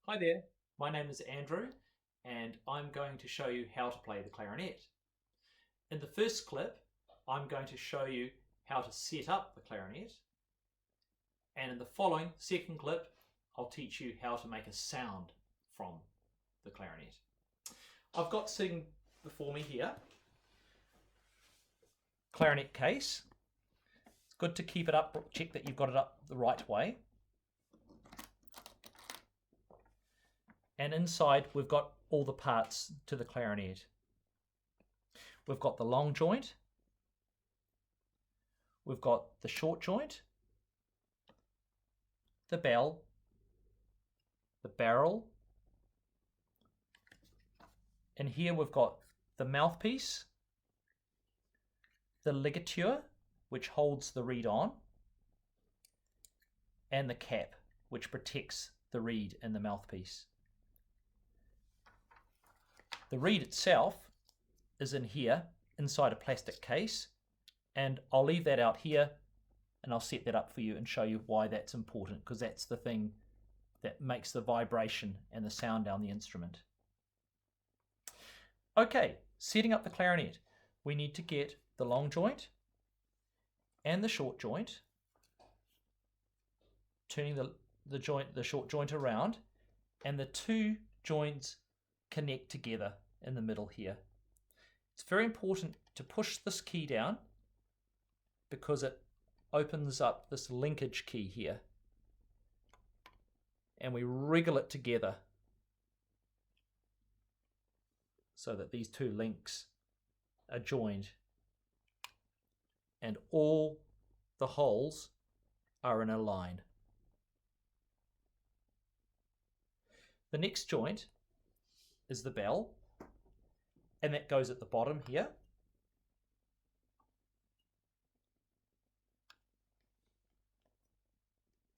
Hi there, my name is Andrew and I'm going to show you how to play the clarinet. In the first clip, I'm going to show you how to set up the clarinet, and in the following second clip, I'll teach you how to make a sound from the clarinet. I've got sitting before me here, clarinet case. It's good to keep it up, check that you've got it up the right way. And inside we've got all the parts to the clarinet. We've got the long joint, we've got the short joint, the bell, the barrel, and here we've got the mouthpiece, the ligature, which holds the reed on, and the cap, which protects the reed and the mouthpiece. The reed itself is in here, inside a plastic case, and I'll leave that out here and I'll set that up for you and show you why that's important, because that's the thing that makes the vibration and the sound down the instrument. Okay, setting up the clarinet, we need to get the long joint and the short joint, turning the short joint around, and the two joints connect together in the middle here. It's very important to push this key down because it opens up this linkage key here, and we wriggle it together so that these two links are joined and all the holes are in a line. The next joint is the bell, and that goes at the bottom here.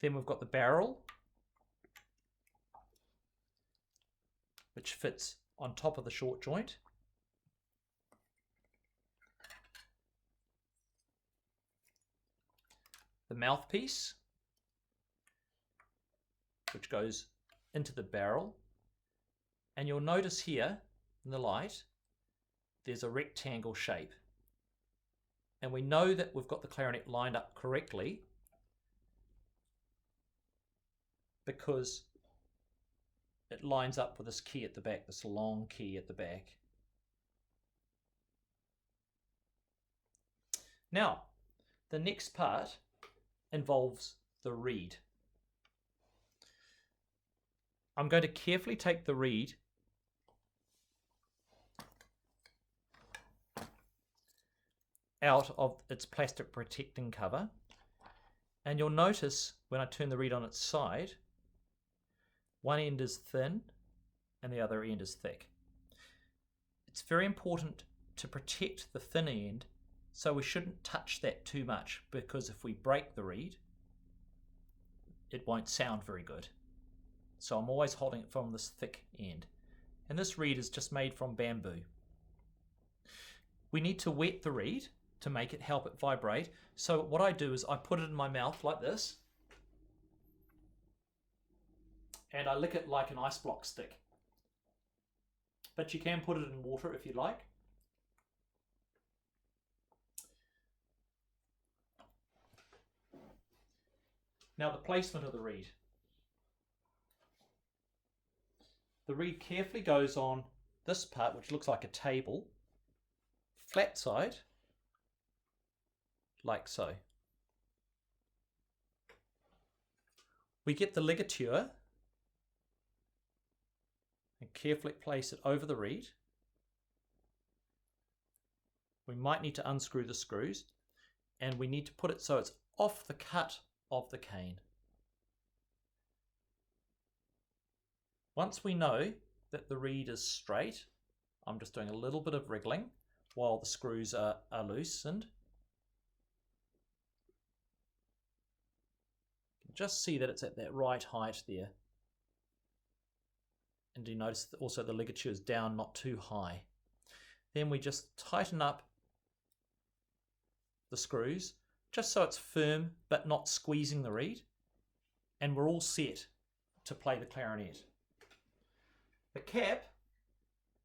Then we've got the barrel, which fits on top of the short joint. The mouthpiece, which goes into the barrel. And you'll notice here in the light, there's a rectangle shape. And we know that we've got the clarinet lined up correctly because it lines up with this key at the back, this long key at the back. Now, the next part involves the reed. I'm going to carefully take the reed out of its plastic protecting cover, and you'll notice when I turn the reed on its side, one end is thin and the other end is thick. It's very important to protect the thin end, so we shouldn't touch that too much, because if we break the reed, it won't sound very good. So I'm always holding it from this thick end. And this reed is just made from bamboo. We need to wet the reed to make it help it vibrate. So what I do is I put it in my mouth like this, and I lick it like an ice block stick. But you can put it in water if you like. Now the placement of the reed. The reed carefully goes on this part, which looks like a table, flat side, like so. We get the ligature and carefully place it over the reed. We might need to unscrew the screws, and we need to put it so it's off the cut of the cane. Once we know that the reed is straight, I'm just doing a little bit of wriggling while the screws are loosened. You can just see that it's at that right height there. And you notice that also the ligature is down, not too high. Then we just tighten up the screws, just so it's firm but not squeezing the reed, and we're all set to play the clarinet. The cap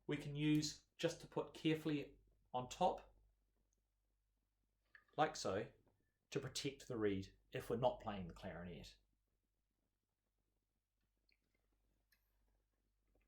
we can use just to put carefully on top, like so, to protect the reed if we're not playing the clarinet.